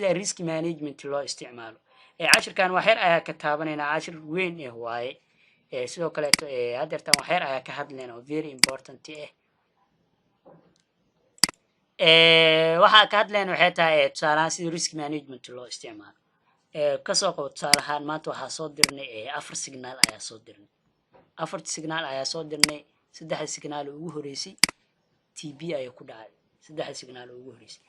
sida risk management loo isticmaalo cashirkan waxyar ayaa ka taabanayna cashir weyn waaye sidoo kale hadeertan waxyar ayaa ka hadlayna oo very important waxaa ka hadlayna waxay tahay tusaalahaan sida risk management loo isticmaalo kasoo qabo tusaalahaan maanta waxaa soo dirnay 4 signal ayaa soo dirnay 4 signal ayaa soo dirnay 3 signal ugu horeysay TB ay ku dhacay 3 signal ugu horeysay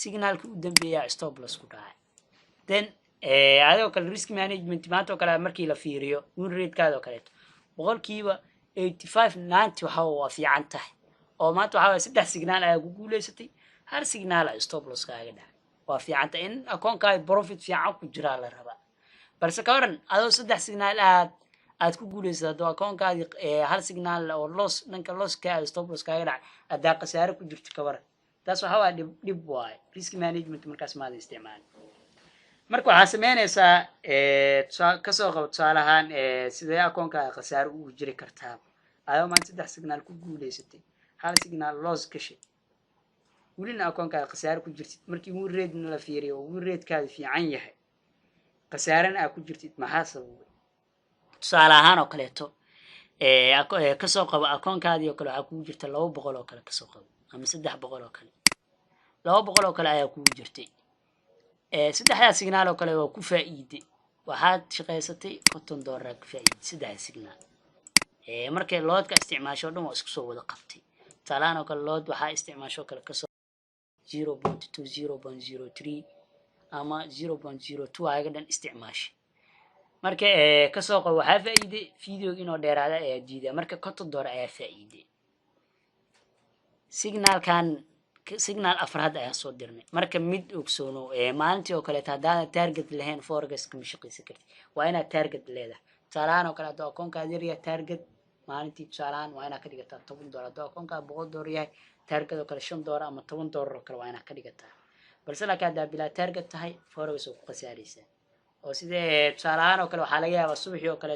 signalka u dambeeya stop loss ku dhacay then adoo kale risk management maanta oo kale markii la fiiriyo win rate-kaada oo kale boqolkiiba 85 90 waxa waa fiican tahay oo maanta waxa 3 signal ayaa ku guuleysatay hal signal stop loss kaaga dhacay waa fiican tahay in akoonka profit fiican ku jira la rabaa balse ka waran adoo 3 signal aad ku guuleysado akoonkaadi hal signal oo loss dhanka loss ka stop loss kaaga dhacay adaa qasaare ku jirto ka waran taas waxa waa dib waay risk management markaas ma isticmaal marka waxa sameynaysaa kasoo qabo tusaalahaan sidee akoonka qasaare ugu jiri kartaa ayoo maanta 3 signal ku guuleysatay hal signal loss gashay ولنا أكون كقسارة كجرت مركي مو ريد من الفيري وريد كذا في عينها قسارة أكون جرت محاسب صالحان وكلته كسوق أكون كذا يأكل أكون جرت لو بقول أكل كسوق أما سدح بقول أكل لو بقول أكل أكون جرتي سدح هذا سيجنال أكل وكوفة إيدي وحد شقيستي كتون دورك في إيد سدح سيجنال مركي اللود كاستعمال شو دم واسكسو ولا قبتي صالحان وكل اللود وحا استعمال شو كل كسوق 0.2 0.03 ama 0.02 ayaga isticmaash marka ka soo qabo waxa faa'iido video inoo dheeraada ayaa diiday marka $50 ayaa faa'iido signal afraad ayaa soo dirnay marka mid ogsoono maalintii oo kale hadaan target lahayn forex ka shaqeysan kartid waa inaad target leedahay salaan oo kale hadoo akoonkaada yar target maalintii salaan waa inaad ka dhigataa $10 hadoo akoonka $100 yahay target oo kale $5 ama $10 oo kale waa inaad ka dhigataa balse laakiin hadaa bila target tahay forex oo ku qasaaraysa oo sidee tusaalahaan oo kale waxa laga yaabaa subaxii oo kale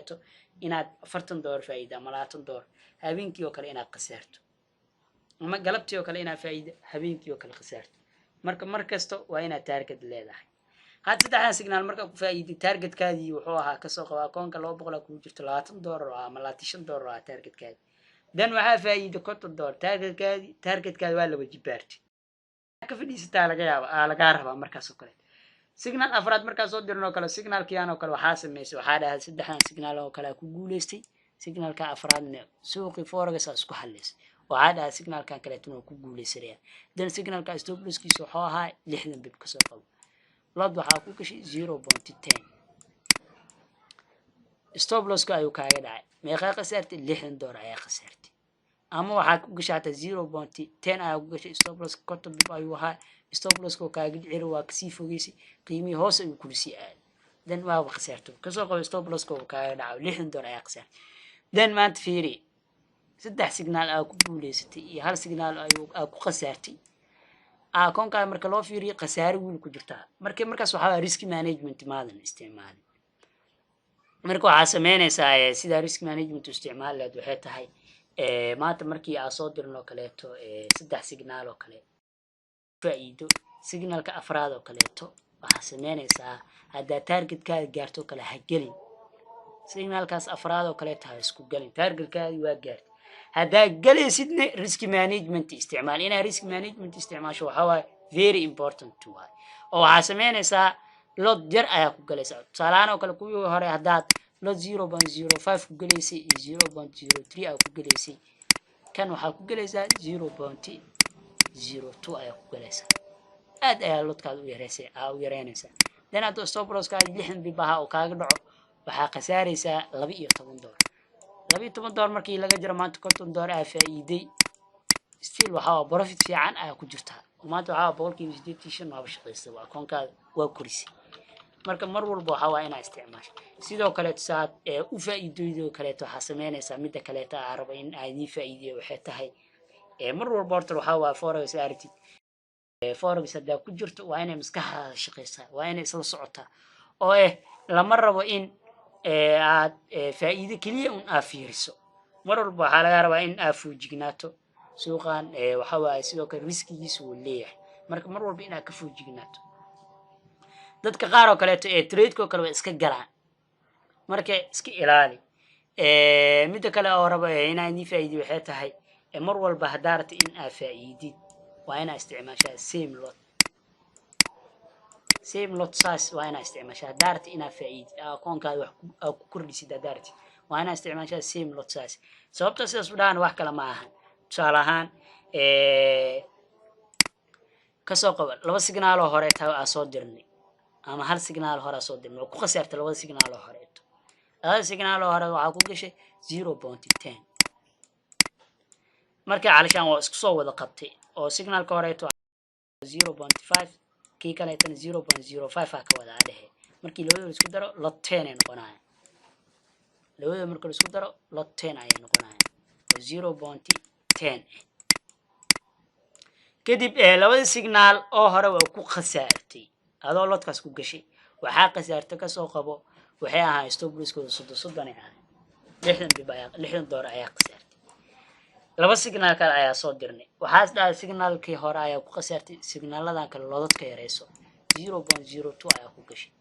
inaad $40 faa'iido ama $20 habeenkii oo kale inaad qasaarto ama galabtii oo kale inaad faa'iido habeenkii oo kale qasaarto markasta waa inaad target leedahay hadda saddexdan signal marka ku faa'iido targetkaadii wuxuu ahaa ka soo qaba akoonka $200 ku jirto $20 ama $25 targetkaadi dan waxa faa'iido $50 targetkaadi waa la wajibaartay ka fadhiisata laga rabaa markaas oo kale signal afraad markaas soo dirno kale signalkii aan oo kale waxa sameeyay waxa dhahay saddexdan signal oo kale ku guuleystay signalka afraadna suuqi forex isku xalleysay waxa dhahay signalkan kale inuu ku guuleysay dan signalka stop loss-kiisa waxa ahaa 60 bib ka soo qabo lad waxa ku gashay 0.10 stop loss-ka ayuu kaaga dhacay meeqa qasaartay $60 ayaa qasaartay ama waxa ku gashay 0.10 ayaa ku gashay stop loss ka bib ayuu ahaa stop loss-ka kaaga dhicir waa ka sii fogeysay qiimii hoos ayuu ku sii aad dan waa qasaartay ka soo qabo stop loss-ka kaaga dhacay $60 ayaa qasaartay dan maanta fiiri saddex signal ayaa ku guuleysatay iyo hal signal ayuu ku qasaartay akoonka marka loo fiiriyo qasaare weyn ku jirta markaas waxa risk management maadan isticmaalin marka waxa sameynaysaa sida risk management isticmaalaad waxay tahay maanta markii aan soo dirno kaleeto saddex signal oo kale faa'iido signalka afraad oo kaleeto waxa sameynaysaa hadda targetkaaga gaarto kale ha gelin signalkaas afraad oo kaleeto ha isku gelin targetkaaga waa gaartay hadda galaysidna risk management isticmaal ina risk management isticmaasho waxa waa very important to why oo waxa sameynaysaa lot jar ayaa ku galaysaa salaan oo kale kuwii hore hadaad lot 0.05 ku galaysay 0.03 ayaa ku galaysay kan waxa ku galaysaa 0.02 ayaa ku galaysaa aad ayaa lotkaad u yareynaysaa dan aad stop loss-ka 60 bib oo kaaga dhaco waxa qasaaraysaa $12 $12 markii laga jiro maanta $50 ayaa faa'iiday still waxa profit fiican ayaa ku jirta maanta waxa boqolkiiba 85 waa shaqeysay waa akoonka waa korisay marka mar walba waxa waa inaa isticmaasho sidoo kale saad u faa'iidooydo kale waxa sameynaysaa mid kale taa raba in ay faa'iidiyo waxay tahay mar walba horta waxa waa forex aragtid forex hada ku jirto waa inay maskaxda shaqeysaa waa inay isla socotaa oo lama rabo in aad faa'iido kaliya aad fiiriso mar walba waxa laga rabaa in aad fuujignaato suuqan waxa waa sidoo kale riskigiisu uu leeyahay marka mar walba inaad ka fuujignaato dadka qaar oo kaleeto ee trade-ko kale way iska galaan marka iska ilaali midda kale oo rabo inaan idin faa'iidiyo waxay tahay mar walba haddaa rabta in aad faa'iidid waa inaa isticmaashaa same lot size waa inaa isticmaashaa haddaa rabta inaa faa'iidid akoonkaada wax aad ku kordhisid haddaa rabtid waa inaa isticmaashaa same lot size sababta sidaas u dhahan wax kale ma ahan tusaale ahaan kasoo qaba 2 signaaloo hore aa soo dirnay ama hal signaal hore aa soo dirnay oo ku khasaartay 2 signaaloo hore هذا سيجنال هذا وعاكو كشي 0.10 marka علشان waa isku soo wada qabtay oo signal ka horeeto 0.5 kii kale tan 0.05 ka wada dhahe markii labada isku daro lot 10 ay noqonayaan labada marka isku daro lot 10 ay noqonayaan 0.10 kadib labada signal oo hore waa ku khasaartay adoo lotkaas ku gashay waxa khasaartay ka soo qabo waxay ahaa stop loss-kooda 30 ay ahayd 60 door ayaa khasaartay laba signal kale ayaa soo dirnay waxaas dhahay signalkii hore ayaa ku khasaartay signaladan kale loodadka yareyso 0.02 ayaa ku gashay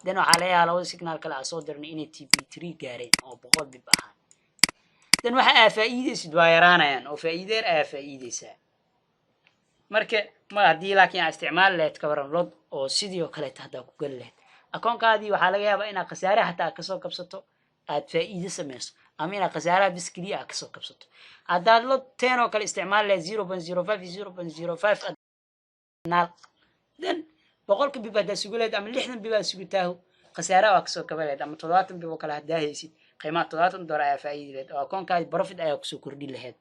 dan waxaa leeyahay laba signal kale ayaa soo dirnay inay TP3 gaareen oo 100 bib ahaan dan waxa ay faa'iideysid waa yaraanayaan oo faa'iideer ayaa faa'iideysaa marka ma hadii laakiin isticmaal leed ka waran lood oo sidoo kale hadda ku gal leed akoonkaadii waxaa laga yaabaa inaad khasaare xataa ka soo kabsato aad faa'iido samayso ama inaad khasaaraha bis kaliya aad ka soo kabsato haddaad lot 10 oo kale isticmaal leed 0.05 naal dan boqolka bib haddaa sugu leed ama 60 bib aad sugutaahu khasaaraha waa ka soo kaba leed ama 70 bib oo kale haddaa haysid qiimaha 70 dollar ayaa faa'iido leed oo akoonkaadii profit ayaa kusoo kordhin lahayd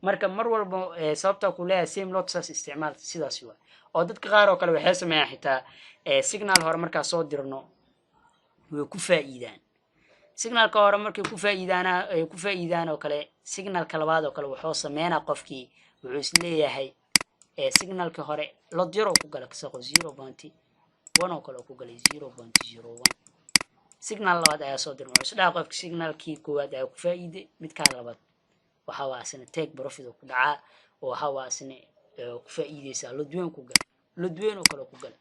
marka mar walba sababta ku leeyahay same lot size isticmaal sidaas waa oo dadka qaar oo kale waxay sameeyaan xitaa signal hore markaa soo dirno way ku faa'iidaan signalka hore markay ku faa'iidaan oo kale signalka labaad oo kale wuxuu sameeynaa qofkii wuxuu is leeyahay signalka hore lot yar oo ku gala kasoo 0.1 oo kale ku galay 0.01 signal labaad ayaa soo dirnay wuxuu dhahay qofkii signalkii koowaad ayaa ku faa'iiday midka labaad waxa waa asna take profit ku dhacaa oo waxa waa asna ku faa'iideysa lodween ku gal lodween oo kale ku gal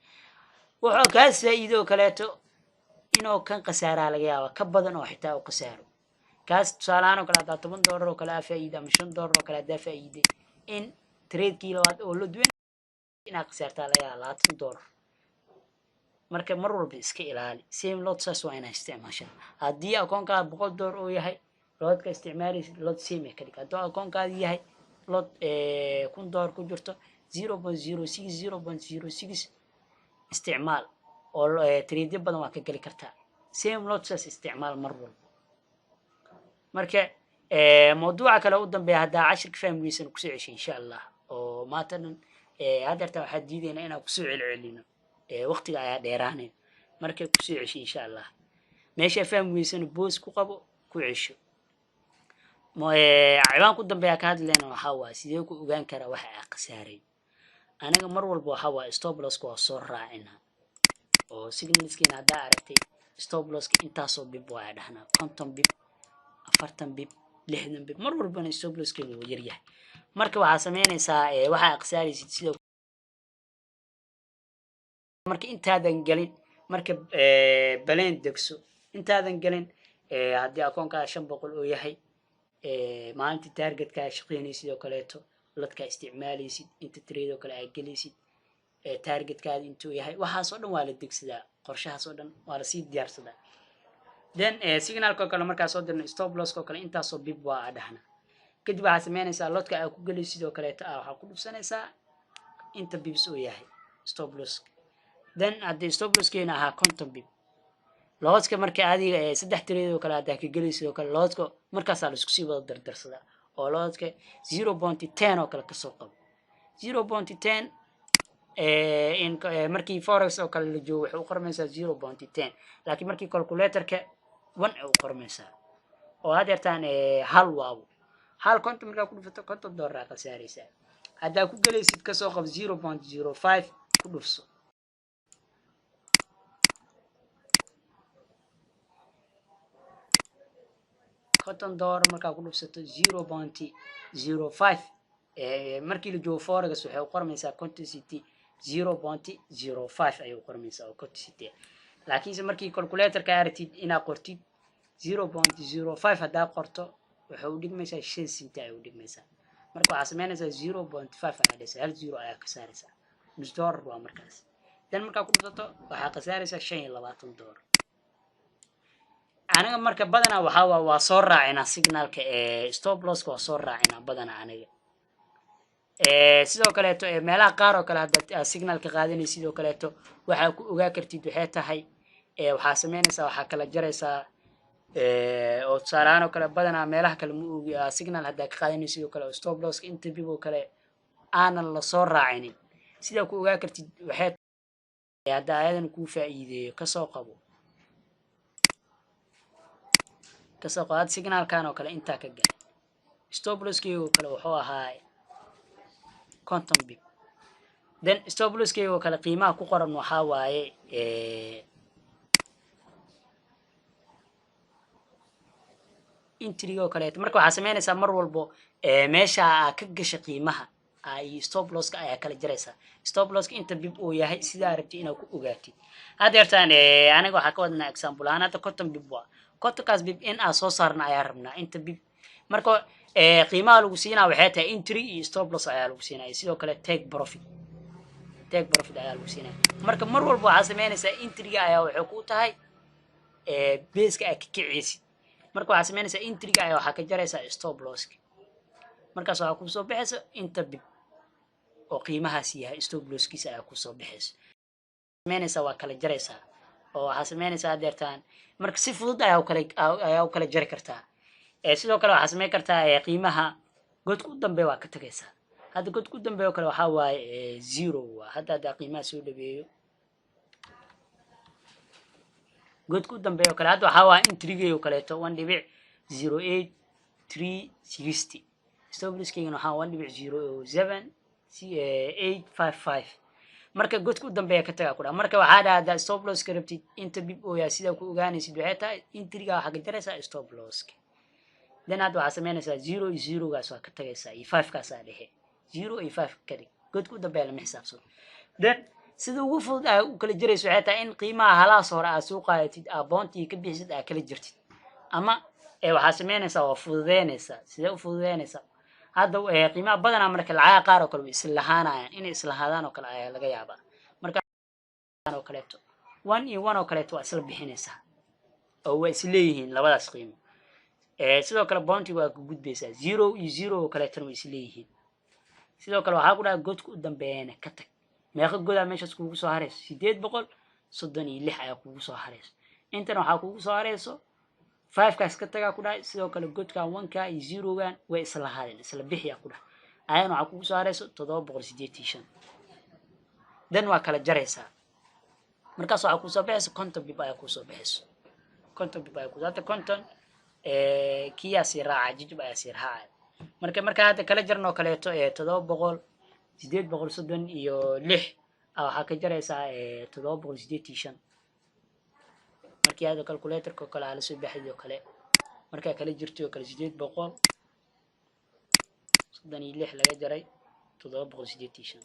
wuxuu ka faa'iido kaleeto inuu kan khasaara laga yaabo ka badan oo xitaa uu khasaaro kaas tusaalahan oo kale hada 10 dollar oo kale faa'iido ama 5 dollar oo kale hada faa'iido in trade kii labaad oo lodween ina khasaarta laga yaabo 20 dollar marka mar walba iska ilaali same lot size waa inaa isticmaashaa haddii akoonka 100 dollar oo yahay loodka isticmaalaysid lood same ka dhig haddii akoonkaadi yahay lood 1000 dollar ku jirto 0.06 استعمال oo trade badan waa ka gali kartaa same lot size isticmaal mar walba marka mawduuca kale u dambeeya hadda 10 fahmiyaysan ku soo ceshay insha Allah oo maatan hadarta waxa diidayna inaan ku soo celcelino waqtiga ayaa dheeraanay marka ku soo ceshay insha Allah meesha fahmiyaysan boos ku qabo ku cesho ciwaan ku dambeeya ka hadlayna waxa waa sidee ku ogaan kara waxa ay khasaaray anaga mar walba waxa waa stop loss ko soo raacina oo signalskiina hadda aragtay stop loss ka intaasoo bib waa dhahnaa 50 bib 40 bib 60 bib mar walba stop loss ka uu yar yahay marka waxa sameynaysaa waxa khasaaraysid sida marka intaadan galin marka baleen degso intaadan galin haddii akoonka 500 oo yahay maalinta targetka shaqeynaysid sidoo kaleeto ladka isticmaalaysid inta trade oo kale ay galaysid targetkaadi intuu yahay waxaas oo dhan waa la degsadaa qorshahaas oo dhan waa la sii diyaarsadaa then signalka kale markaa soo dirno stop loss ko kale intaasoo bib waa dhaxna kadib waxaa sameynaysaa lodka ay ku galaysid sidoo kaleeto waxaa ku dhufsanaysaa inta bibs oo yahay stop loss then haddii stop loss keena ahaa 50 bib loodka marka adiga 3 trade oo kale hadda ka galaysid sidoo kale loodka markaas la isku sii wada dardarsadaa oo loodka 0.10 oo kale ka soo qabo 0.10 in markii forex oo kale la joogo wuxuu qormaysaa 0.10 laakiin markii calculator-ka 1 uu qormaysaa oo hadeertaan hal waaw hal konto markaa ku dhufato konto dollar ka saaraysaa hadda ku galaysid ka soo qab 0.05 ku dhufso konton dollar markaa ku dhufsato 0.05 markii la joogo forex waxay qormaysaa quantity 0.05 ayuu qormaysaa oo konton sideed laakiinse markii calculatorka aragtid inaad qortid 0.05 haddaa qorto waxay u dhigmaysaa 5 senti ayay u dhigmaysaa marka waxaa samaynaysaa 0.5 ayaa dhisa hal zero ayaa ka saaraysaa nus dollar waa markaas dan markaa ku dhufsato waxaa ka saaraysaa $25 aniga marka badanaa waxaa waa soo raacinaa signalka stop losska waa soo raacinaa badanaa aniga sidoo kaleeto meelaha qaar oo kale hadda signalka qaadanay sidoo kaleeto waxaa ku ogaa kartid waxay tahay waxaa samaynaysaa waxaa kala jaraysaa oo tusaalahaan oo kale badanaa meelaha kale ma ogi signal haddaa ka qaadanay sidoo kale stop losska inta bib oo kale aanan la soo raacinin sidaa ku ogaa kartid waxay hadda ayadan kuu faa'iideeyo kasoo qabo hadda signalkan oo kale intaa ka gal stop losskeyga oo kale wuxuu ahaa konton bib then stop losskeyga oo kale qiimaha ku qoran waxaa waaye intriga oo kaleeto marka waxaa samaynaysaa mar walbo meesha ka gasha qiimaha iyo stop losska ayaa kala jaraysaa stop losska inta bib uu yahay sidaa aragtid inaad ku ogaatid haddeertaan aniga waxaa ka wadnaa example ahaan hadda konton bib waa kontonkaas bib in aan soo saarna ayaa rabnaa inta bib marka qiimaha lagu siinaa waxay tahay intri iyo stop loss ayaa lagu siinaya sidoo kale take profit ayaa lagu siinaya marka mar walba waxaa samaynaysaa intriga ayaa waxay ku tahay beeska aad ka kiciysid marka waxaa samaynaysaa intriga ayaa waxaa ka jaraysaa stop losska markaas waxaa kusoo baxaysa inta bib oo qiimahaas yahay stop losskiisa ayaa kusoo baxaysa samaynaysaa waa kala jaraysaa oo waxaa samaynaysaa haddeertaan marka si fudud ayaa u kala jari kartaa sidoo kale waxaa samayn kartaa qiimaha godka u dambeeya waa ka tagaysaa hadda godka u dambeeya oo kale waxaa waaye zero waa haddaa qiimaha soo dhaweeyo godka u dambeeya oo kale hadda waxaa waaye intrigay oo kaleeto 1.08360 stop losskeygan waxaa 1.07855 marka godka u dambeeya ka tagaa ku dhaa marka waxaa dhahdaa stop losska rabtid inta bib ooyaa sidaa ku ogaanaysid waxay tahay intriga waxaa ka jaraysaa stop losska then hadda waxaa samaynaysaa 0 iyo 0gaas waa ka tagaysaa iyo 5kaasaa dhexe 0 iyo 5 ka dhig godka u dambeeya lama xisaabsado then sida ugu fudud aa u kala jarayso waxay tahay in qiimaha halaas hore aad soo qaadatid boontii ka bixisid aad kala jirtid ama waxaa samaynaysaa waa fududeynaysaa sidee u fududeynaysaa hadda qiimaha badanaa marka lacaga qaar oo kale way islahaanayaan inay islahaadaan oo kale ayaa laga yaabaa marka oo kaleeto 1 iyo 1 oo kaleeto waa isla bixinaysaa oo waa isleeyihiin labadaas qiimo sidoo kale bountiga waa ku gudbaysaa 0 iyo 0 oo kaleetana way isleeyihiin sidoo kale waxaa ku dhaha godka u dambeeyana ka tag meeqa godaa meeshaas kuugu soo harayso 836 ayaa kuugu soo harayso intana waxaa kuugu soo harayso 5kaas ka tagaa ku dhahay sidoo kale godkan 1ka iyo 0gan way isla haadeen isla bixiyaa ku dhahay ayana waxaa kuugu soo harayso 785 dan waa kala jaraysaa markaas waxaa kuusoo baxayso konton bib ayaa kuusoo baxayso hadda konton kiyaa sii raaca jijib ayaa sii raacaya marka hadda kala jarnoo kaleeto 836 waxaa ka jaraysaa 785 markii hadda calculatorka oo kale aa lasoo baxday oo kale markaa kala jirtay oo kale 836 laga jaray 785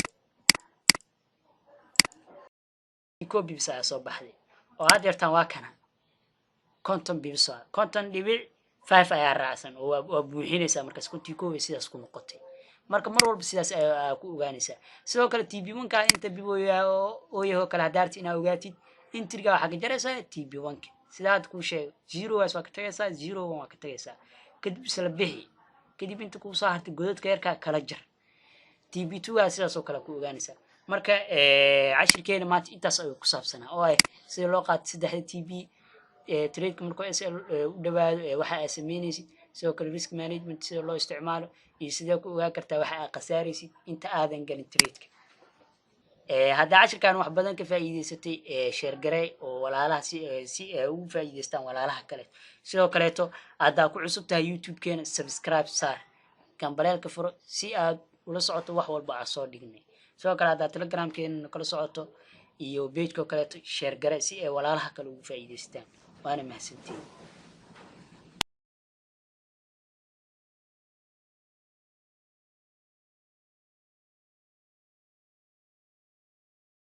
ko bibs ayaa soo baxday oo had yartaan waa kana konton bibs konton dhibic 5 ayaa raacsan oo waa buuxinaysaa markaas kontii koob sidaas ku noqotay marka mar walba sidaas ayaa ku ogaanaysaa sidoo kale TB1ka inta bibooya oo yahay kala hadaarti inaa ogaatid intriga waxa ka jaraysaa TB1ka sidaa aad ku sheego 0 waa ka tagaysaa 0 waa ka tagaysaa kadib isla bixi kadib inta ku soo hartay godadka yarka kala jar TB2 gaa sidaas oo kale ku ogaanaysaa marka cashirkeena maanta intaas ayuu ku saabsanaa oo ay sida loo qaato 3 TB trade markuu SL u dhawaado waxa ay sameynaysid sidoo kale risk management sida loo isticmaalo iyo sidoo ku ogaa kartaa waxa ay qasaaraysid inta aadan galin trade-ka hadda cashirkan wax badan ka faa'iideysatay share garay oo walaalaha si ugu faa'iideystaan walaalaha kale sidoo kaleeto hadda ku cusub tahay YouTube-keena subscribe saar gambaleelka furo si aad ula socoto wax walba aan soo dhignay sidoo kale hadda Telegram-keena kala socoto iyo page-ka kaleeto share garay si ay walaalaha kale ugu faa'iideystaan waana mahadsantiin